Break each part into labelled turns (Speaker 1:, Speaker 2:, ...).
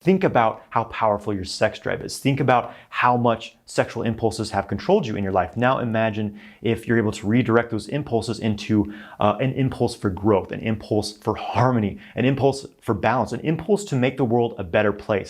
Speaker 1: Think about how powerful your sex drive is. Think about how much sexual impulses have controlled you in your life. Now imagine if you're able to redirect those impulses into an impulse for growth, an impulse for harmony, an impulse for balance, an impulse to make the world a better place.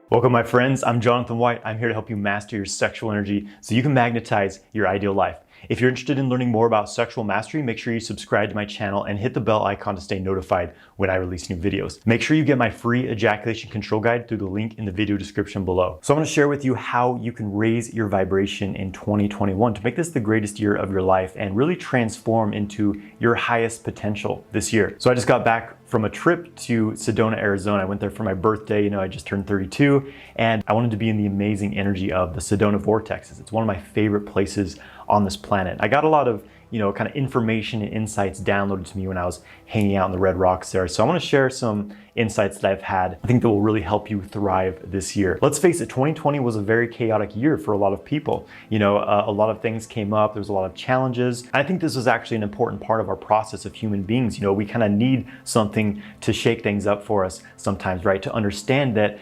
Speaker 1: Welcome, my friends. I'm Jonathan White. I'm here to help you master your sexual energy so you can magnetize your ideal life. If you're interested in learning more about sexual mastery, make sure you subscribe to my channel and hit the bell icon to stay notified when I release new videos. Make sure you get my free ejaculation control guide through the link in the video description below. So I'm going to share with you how you can raise your vibration in 2021 to make this the greatest year of your life and really transform into your highest potential this year. So I just got back from a trip to Sedona, Arizona. I went there for my birthday. I just turned 32 and I wanted to be in the amazing energy of the Sedona vortexes. It's one of my favorite places on this planet. I got a lot of kind of information and insights downloaded to me when I was hanging out in the Red Rocks there. So I want to share some insights that I've had, I think that will really help you thrive this year. Let's face it, 2020 was a very chaotic year for a lot of people. A lot of things came up, there was a lot of challenges. I think this is actually an important part of our process of human beings. We kind of need something to shake things up for us sometimes, right? To understand that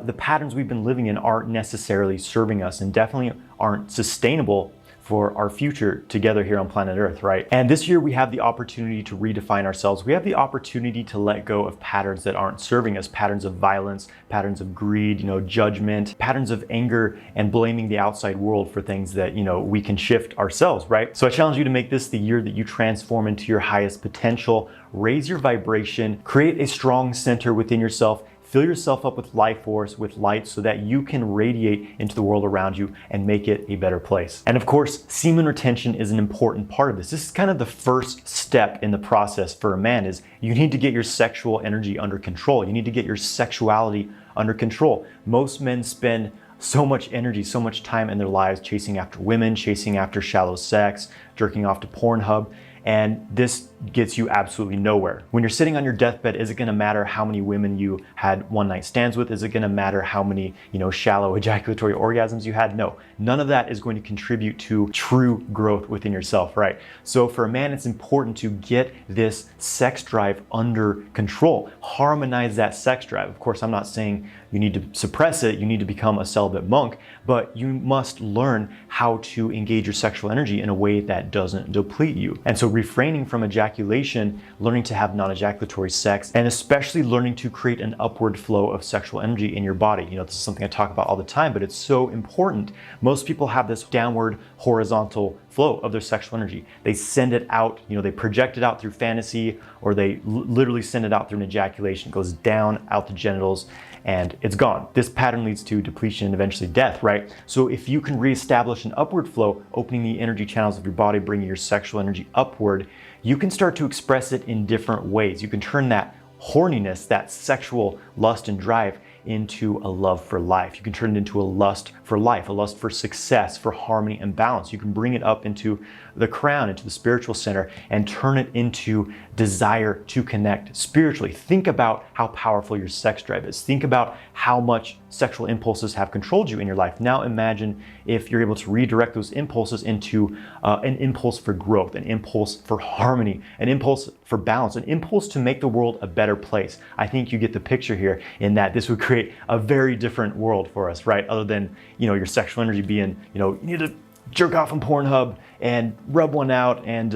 Speaker 1: the patterns we've been living in aren't necessarily serving us and definitely aren't sustainable for our future together here on planet Earth, right? And this year we have the opportunity to redefine ourselves. We have the opportunity to let go of patterns that aren't serving us, patterns of violence, patterns of greed, judgment, patterns of anger and blaming the outside world for things that, we can shift ourselves, right? So I challenge you to make this the year that you transform into your highest potential, raise your vibration, create a strong center within yourself, fill yourself up with life force, with light, so that you can radiate into the world around you and make it a better place. And of course, semen retention is an important part of this. This is kind of the first step in the process for a man. Is you need to get your sexual energy under control. You need to get your sexuality under control. Most men spend so much energy, so much time in their lives chasing after women, chasing after shallow sex, jerking off to Pornhub. And this gets you absolutely nowhere. When you're sitting on your deathbed, is it gonna matter how many women you had one-night stands with? Is it gonna matter how many, shallow ejaculatory orgasms you had? No, none of that is going to contribute to true growth within yourself, right? So for a man, it's important to get this sex drive under control, harmonize that sex drive. Of course, I'm not saying you need to suppress it, you need to become a celibate monk, but you must learn how to engage your sexual energy in a way that doesn't deplete you. And so refraining from ejaculation, learning to have non-ejaculatory sex, and especially learning to create an upward flow of sexual energy in your body. This is something I talk about all the time, but it's so important. Most people have this downward horizontal flow of their sexual energy. They send it out, they project it out through fantasy, or they literally send it out through an ejaculation. It goes down out the genitals and it's gone. This pattern leads to depletion and eventually death, right? So if you can reestablish an upward flow, opening the energy channels of your body, bringing your sexual energy upward, you can start to express it in different ways. You can turn that horniness, that sexual lust and drive, into a love for life. You can turn it into a lust for life, a lust for success, for harmony and balance. You can bring it up into the crown, into the spiritual center, and turn it into desire to connect spiritually. Think about how powerful your sex drive is. Think about how much sexual impulses have controlled you in your life. Now imagine if you're able to redirect those impulses into an impulse for growth, an impulse for harmony, an impulse for balance, an impulse to make the world a better place. I think you get the picture here in that this would create a very different world for us, right? Other than, your sexual energy being, you need to jerk off on Pornhub and rub one out and,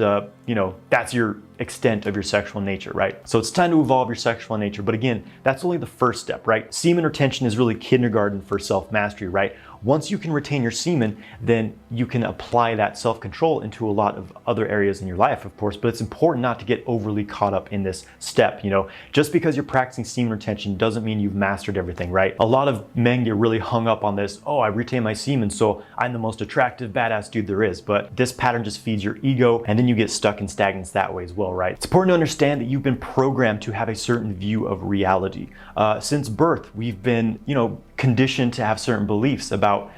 Speaker 1: that's your extent of your sexual nature, right? So it's time to evolve your sexual nature. But again, that's only the first step, right? Semen retention is really kindergarten for self-mastery, right? Once you can retain your semen, then you can apply that self-control into a lot of other areas in your life, of course, but it's important not to get overly caught up in this step. Just because you're practicing semen retention doesn't mean you've mastered everything, right? A lot of men get really hung up on this, oh, I retain my semen, so I'm the most attractive, badass dude there is. But this pattern just feeds your ego, and then you get stuck in stagnance that way as well, right? It's important to understand that you've been programmed to have a certain view of reality. Since birth, we've been, conditioned to have certain beliefs about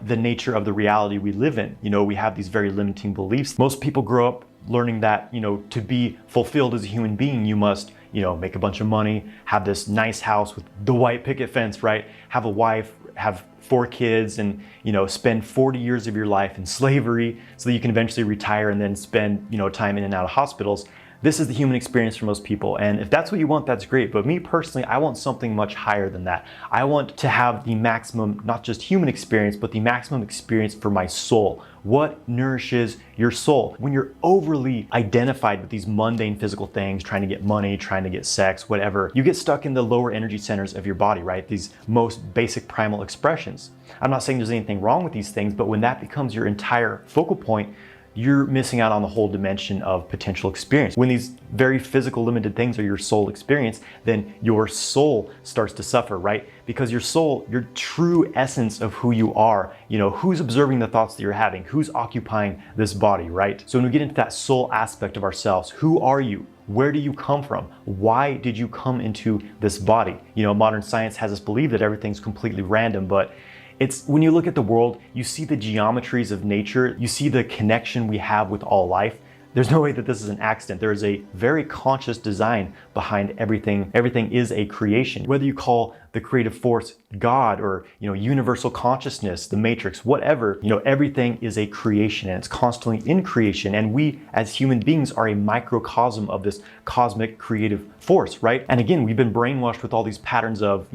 Speaker 1: the nature of the reality we live in. We have these very limiting beliefs. Most people grow up learning that, to be fulfilled as a human being, you must, make a bunch of money, have this nice house with the white picket fence, right? Have a wife, have 4 kids, and spend 40 years of your life in slavery so that you can eventually retire and then spend time in and out of hospitals. This is the human experience for most people. And if that's what you want, that's great. But me personally, I want something much higher than that. I want to have the maximum, not just human experience, but the maximum experience for my soul. What nourishes your soul? When you're overly identified with these mundane physical things, trying to get money, trying to get sex, whatever, you get stuck in the lower energy centers of your body, right? These most basic primal expressions. I'm not saying there's anything wrong with these things, but when that becomes your entire focal point, you're missing out on the whole dimension of potential experience. When these very physical limited things are your soul experience, then your soul starts to suffer, right? Because your soul, your true essence of who you are, who's observing the thoughts that you're having, who's occupying this body, right? So when we get into that soul aspect of ourselves, who are you? Where do you come from? Why did you come into this body? Modern science has us believe that everything's completely random, but it's when you look at the world, you see the geometries of nature, you see the connection we have with all life. There's no way that this is an accident. There is a very conscious design behind everything. Everything is a creation. Whether you call the creative force God or universal consciousness, the matrix, whatever, everything is a creation and it's constantly in creation. And we as human beings are a microcosm of this cosmic creative force, right? And again, we've been brainwashed with all these patterns of,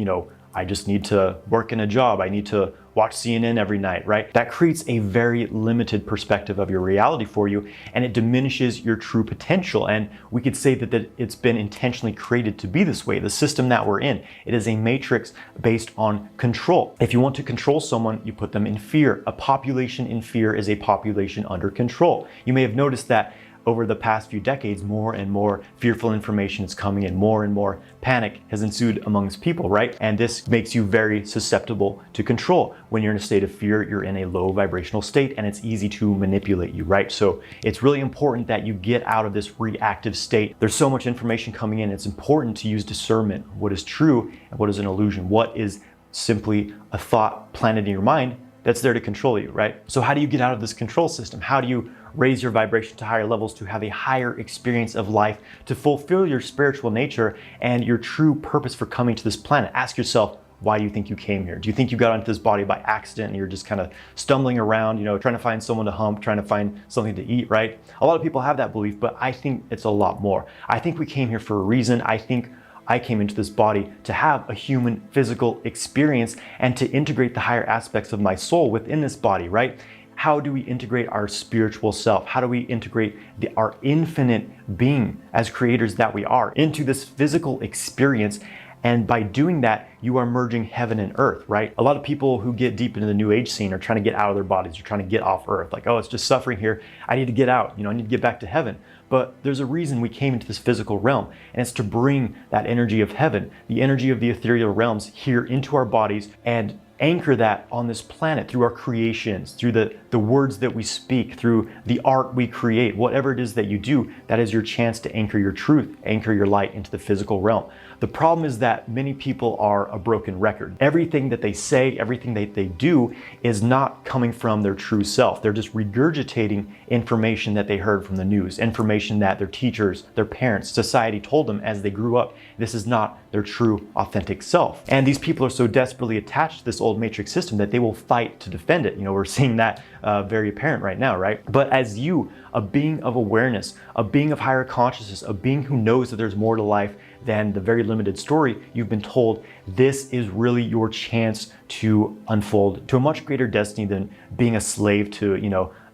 Speaker 1: I just need to work in a job. I need to watch CNN every night, right? That creates a very limited perspective of your reality for you, and it diminishes your true potential. And we could say that it's been intentionally created to be this way. The system that we're in, it is a matrix based on control. If you want to control someone, you put them in fear. A population in fear is a population under control. You may have noticed that over the past few decades, more and more fearful information is coming in, more and more panic has ensued amongst people, right? And this makes you very susceptible to control. When you're in a state of fear, you're in a low vibrational state and it's easy to manipulate you, right? So it's really important that you get out of this reactive state. There's so much information coming in. It's important to use discernment. What is true and what is an illusion? What is simply a thought planted in your mind that's there to control you, right? So how do you get out of this control system? How do you raise your vibration to higher levels, to have a higher experience of life, to fulfill your spiritual nature and your true purpose for coming to this planet? Ask yourself, why do you think you came here? Do you think you got into this body by accident and you're just kind of stumbling around, trying to find someone to hump, trying to find something to eat, right? A lot of people have that belief, but I think it's a lot more. I think we came here for a reason. I think I came into this body to have a human physical experience and to integrate the higher aspects of my soul within this body, right? How do we integrate our spiritual self? How do we integrate our infinite being as creators that we are into this physical experience? And by doing that, you are merging heaven and earth, right? A lot of people who get deep into the new age scene are trying to get out of their bodies. They're trying to get off earth. Like, oh, it's just suffering here. I need to get out. I need to get back to heaven. But there's a reason we came into this physical realm, and it's to bring that energy of heaven, the energy of the ethereal realms here into our bodies and anchor that on this planet through our creations, through the words that we speak, through the art we create. Whatever it is that you do, that is your chance to anchor your truth, anchor your light into the physical realm. The problem is that many people are a broken record. Everything that they say, everything that they do is not coming from their true self. They're just regurgitating information that they heard from the news, information that their teachers, their parents, society told them as they grew up. This is not their true, authentic self. And these people are so desperately attached to this old matrix system that they will fight to defend it. We're seeing that very apparent right now, right? But as you, a being of awareness, a being of higher consciousness, a being who knows that there's more to life than the very limited story you've been told, this is really your chance to unfold to a much greater destiny than being a slave to,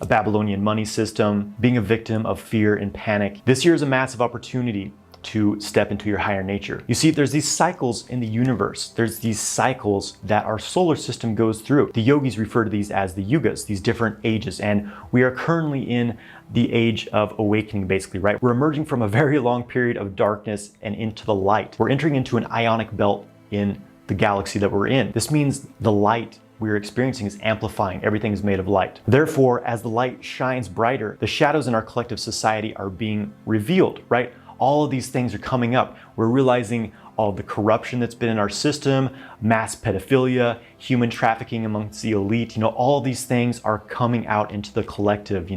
Speaker 1: a Babylonian money system, being a victim of fear and panic. This year is a massive opportunity to step into your higher nature. You see, there's these cycles in the universe. There's these cycles that our solar system goes through. The yogis refer to these as the yugas, these different ages. And we are currently in the age of awakening, basically, right? We're emerging from a very long period of darkness and into the light. We're entering into an ionic belt in the galaxy that we're in. This means the light we're experiencing is amplifying. Everything is made of light. Therefore, as the light shines brighter, the shadows in our collective society are being revealed, right? All of these things are coming up. We're realizing all the corruption that's been in our system, mass pedophilia, human trafficking amongst the elite, all of these things are coming out into the collective,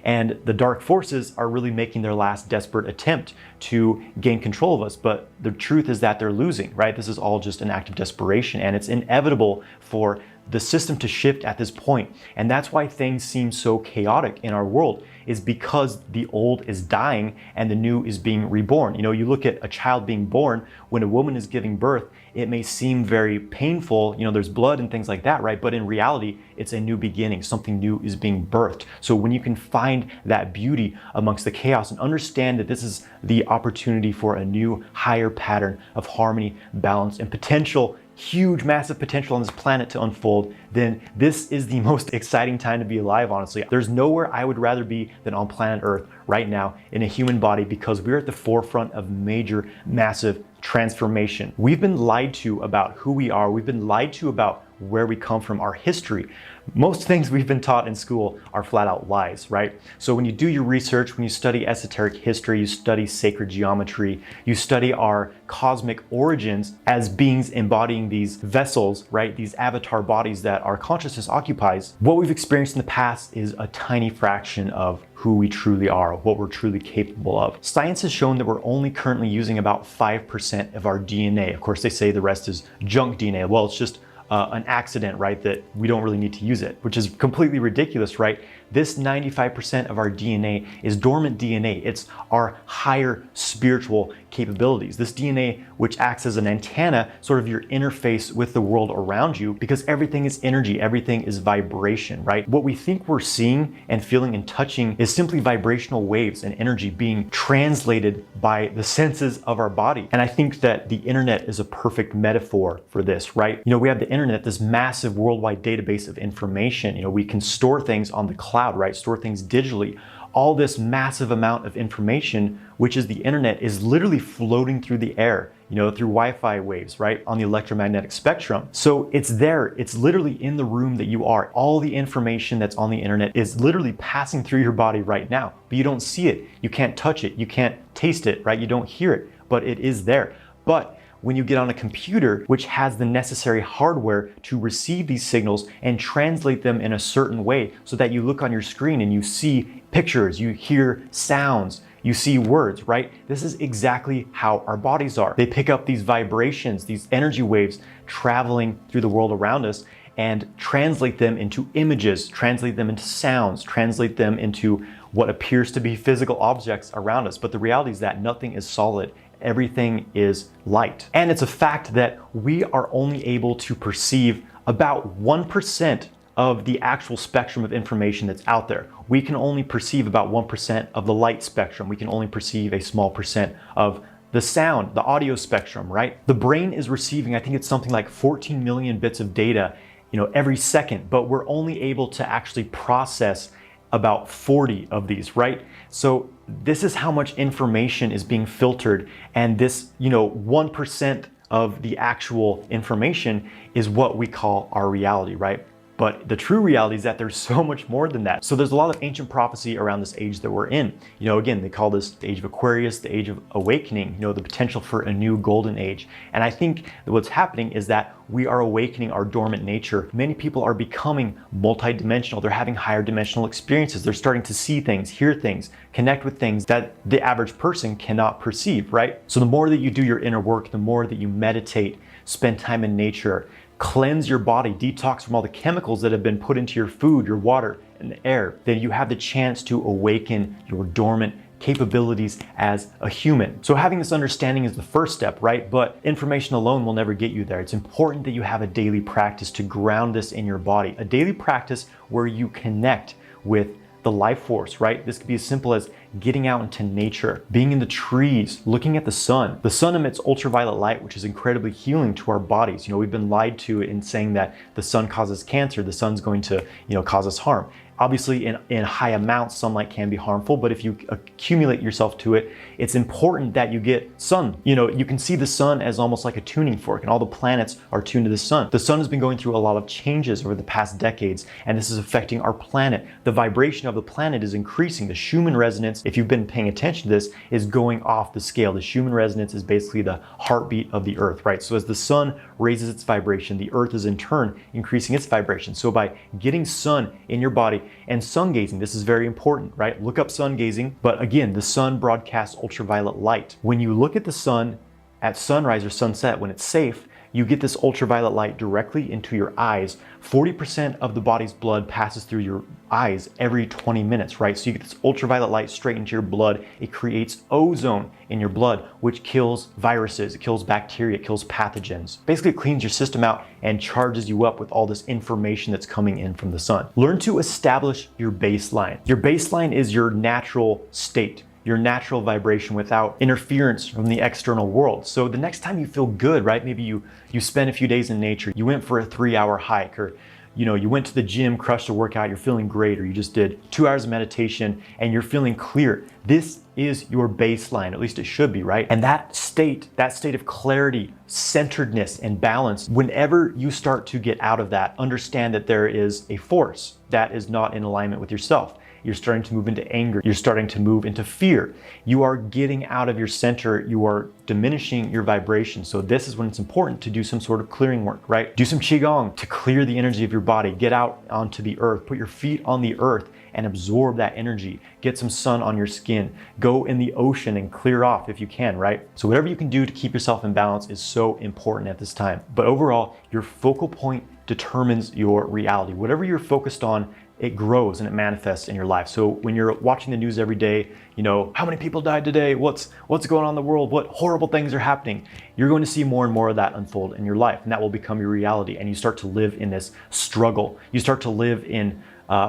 Speaker 1: and the dark forces are really making their last desperate attempt to gain control of us. But the truth is that they're losing, right? This is all just an act of desperation, and it's inevitable for the system to shift at this point. And that's why things seem so chaotic in our world, is because the old is dying and the new is being reborn. You know, you look at a child being born, when a woman is giving birth, it may seem very painful, you know, there's blood and things like that, right? But in reality, it's a new beginning. Something new is being birthed. So when you can find that beauty amongst the chaos and understand that this is the opportunity for a new, higher pattern of harmony, balance, and potential, huge, massive potential on this planet to unfold, then this is the most exciting time to be alive, honestly. There's nowhere I would rather be than on planet Earth right now in a human body, because we're at the forefront of major, massive transformation. We've been lied to about who we are. We've been lied to about where we come from, our history. Most things we've been taught in school are flat out lies, right? So when you do your research, when you study esoteric history, you study sacred geometry, you study our cosmic origins as beings embodying these vessels, right? These avatar bodies that our consciousness occupies. What we've experienced in the past is a tiny fraction of who we truly are, what we're truly capable of. Science has shown that we're only currently using about 5% of our DNA. Of course, they say the rest is junk DNA. Well, it's just an accident, right? That we don't really need to use it, which is completely ridiculous, right? This 95% of our DNA is dormant DNA. It's our higher spiritual capabilities. This DNA, which acts as an antenna, sort of your interface with the world around you, because everything is energy, everything is vibration, right? What we think we're seeing and feeling and touching is simply vibrational waves and energy being translated by the senses of our body. And I think that the internet is a perfect metaphor for this, right? You know, we have the internet, this massive worldwide database of information. You know, we can store things on the cloud, right? Store things digitally. All this massive amount of information, which is the internet, is literally floating through the air, you know, through Wi-Fi waves, right? On the electromagnetic spectrum. So it's there, it's literally in the room that you are. All the information that's on the internet is literally passing through your body right now, but you don't see it. You can't touch it. You can't taste it, right? You don't hear it, but it is there. But when you get on a computer, which has the necessary hardware to receive these signals and translate them in a certain way, so that you look on your screen and you see pictures, you hear sounds, you see words, right? This is exactly how our bodies are. They pick up these vibrations, these energy waves traveling through the world around us, and translate them into images, translate them into sounds, translate them into what appears to be physical objects around us. But the reality is that nothing is solid. Everything is light. And it's a fact that we are only able to perceive about 1% of the actual spectrum of information that's out there. We can only perceive about 1% of the light spectrum. We can only perceive a small percent of the sound, the audio spectrum, right? The brain is receiving, I think it's something like 14 million bits of data, you know, every second, but we're only able to actually process about 40 of these, right? So this is how much information is being filtered, and this, you know, 1% of the actual information is what we call our reality, right? But the true reality is that there's so much more than that. So there's a lot of ancient prophecy around this age that we're in. You know, again, they call this the age of Aquarius, the age of awakening, you know, the potential for a new golden age. And I think that what's happening is that we are awakening our dormant nature. Many people are becoming multidimensional. They're having higher dimensional experiences. They're starting to see things, hear things, connect with things that the average person cannot perceive, right? So the more that you do your inner work, the more that you meditate, spend time in nature, cleanse your body, detox from all the chemicals that have been put into your food, your water, and the air, then you have the chance to awaken your dormant capabilities as a human. So having this understanding is the first step, right? But information alone will never get you there. It's important that you have a daily practice to ground this in your body, a daily practice where you connect with the life force, right? This could be as simple as getting out into nature, being in the trees, looking at the sun. The sun emits ultraviolet light, which is incredibly healing to our bodies. You know, we've been lied to in saying that the sun causes cancer, the sun's going to, you know, cause us harm. Obviously, in high amounts, sunlight can be harmful, but if you accumulate yourself to it, it's important that you get sun. You know, you can see the sun as almost like a tuning fork, and all the planets are tuned to the sun. The sun has been going through a lot of changes over the past decades, and this is affecting our planet. The vibration of the planet is increasing. The Schumann resonance, if you've been paying attention to this, is going off the scale. The Schumann resonance is basically the heartbeat of the earth, right? So as the sun raises its vibration, the earth is in turn increasing its vibration. So by getting sun in your body, and sun gazing, this is very important, right? Look up sun gazing. But again, the sun broadcasts ultraviolet light. When you look at the sun at sunrise or sunset, when it's safe, you get this ultraviolet light directly into your eyes. 40% of the body's blood passes through your eyes every 20 minutes, right? So you get this ultraviolet light straight into your blood. It creates ozone in your blood, which kills viruses, it kills bacteria, it kills pathogens. Basically, it cleans your system out and charges you up with all this information that's coming in from the sun. Learn to establish your baseline. Your baseline is your natural state, your natural vibration without interference from the external world. So the next time you feel good, right? Maybe you spend a few days in nature, you went for a 3-hour hike, or you went to the gym, crushed a workout, you're feeling great, or you just did 2 hours of meditation and you're feeling clear. This is your baseline, at least it should be, right? And that state of clarity, centeredness, and balance, whenever you start to get out of that, understand that there is a force that is not in alignment with yourself. You're starting to move into anger. You're starting to move into fear. You are getting out of your center. You are diminishing your vibration. So this is when it's important to do some sort of clearing work, right? Do some Qigong to clear the energy of your body. Get out onto the earth. Put your feet on the earth and absorb that energy. Get some sun on your skin. Go in the ocean and clear off if you can, right? So whatever you can do to keep yourself in balance is so important at this time. But overall, your focal point determines your reality. Whatever you're focused on, it grows and it manifests in your life. So when you're watching the news every day, how many people died today? What's going on in the world? What horrible things are happening? You're going to see more and more of that unfold in your life, and that will become your reality. And you start to live in this struggle. You start to live in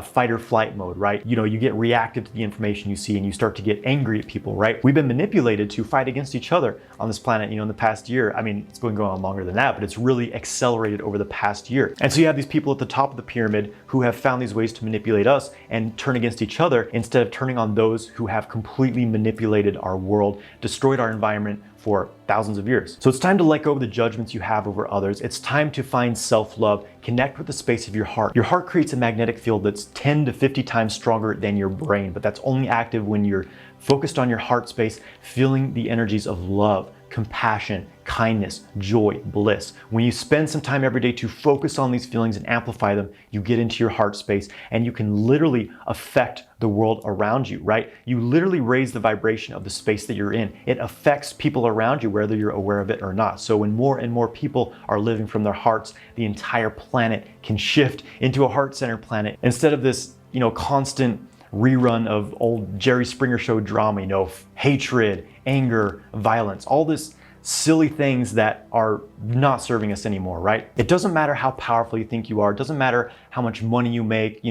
Speaker 1: fight or flight mode, right? You get reactive to the information you see and you start to get angry at people, right? We've been manipulated to fight against each other on this planet, in the past year. I mean, it's been going on longer than that, but it's really accelerated over the past year. And so you have these people at the top of the pyramid who have found these ways to manipulate us and turn against each other instead of turning on those who have completely manipulated our world, destroyed our environment for thousands of years. So it's time to let go of the judgments you have over others. It's time to find self-love, connect with the space of your heart. Your heart creates a magnetic field that's 10 to 50 times stronger than your brain, but that's only active when you're focused on your heart space, feeling the energies of love, compassion, kindness, joy, bliss. When you spend some time every day to focus on these feelings and amplify them, you get into your heart space and you can literally affect the world around you, right? You literally raise the vibration of the space that you're in. It affects people around you, whether you're aware of it or not. So when more and more people are living from their hearts, the entire planet can shift into a heart-centered planet instead of this, constant rerun of old Jerry Springer show drama, hatred, anger, violence, all this silly things that are not serving us anymore, right? It doesn't matter how powerful you think you are. It doesn't matter how much money you make,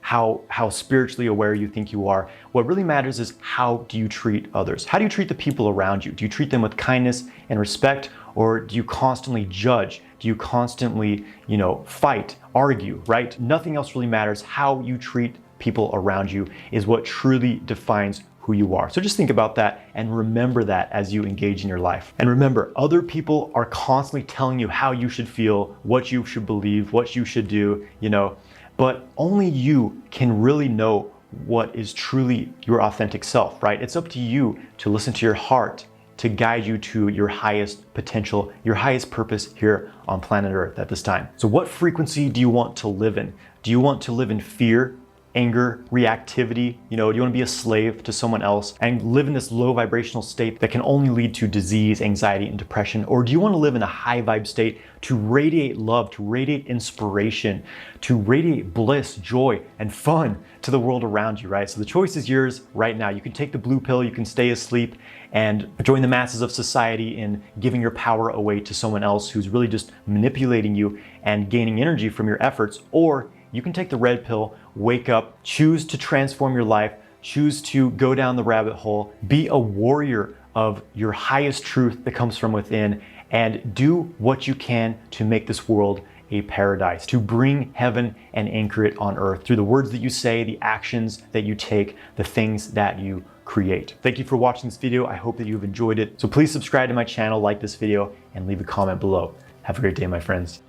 Speaker 1: how spiritually aware you think you are. What really matters is how do you treat others? How do you treat the people around you? Do you treat them with kindness and respect, or do you constantly judge? Do you constantly, fight, argue, right? Nothing else really matters. How you treat people around you is what truly defines who you are. So just think about that and remember that as you engage in your life. And remember, other people are constantly telling you how you should feel, what you should believe, what you should do, but only you can really know what is truly your authentic self, right? It's up to you to listen to your heart, to guide you to your highest potential, your highest purpose here on planet Earth at this time. So what frequency do you want to live in? Do you want to live in fear, anger, reactivity? Do you want to be a slave to someone else and live in this low vibrational state that can only lead to disease, anxiety, and depression? Or do you want to live in a high vibe state to radiate love, to radiate inspiration, to radiate bliss, joy, and fun to the world around you, right? So the choice is yours right now. You can take the blue pill, you can stay asleep and join the masses of society in giving your power away to someone else who's really just manipulating you and gaining energy from your efforts, or you can take the red pill, wake up, choose to transform your life, choose to go down the rabbit hole, be a warrior of your highest truth that comes from within, and do what you can to make this world a paradise, to bring heaven and anchor it on earth through the words that you say, the actions that you take, the things that you create. Thank you for watching this video. I hope that you've enjoyed it. So please subscribe to my channel, like this video, and leave a comment below. Have a great day, my friends.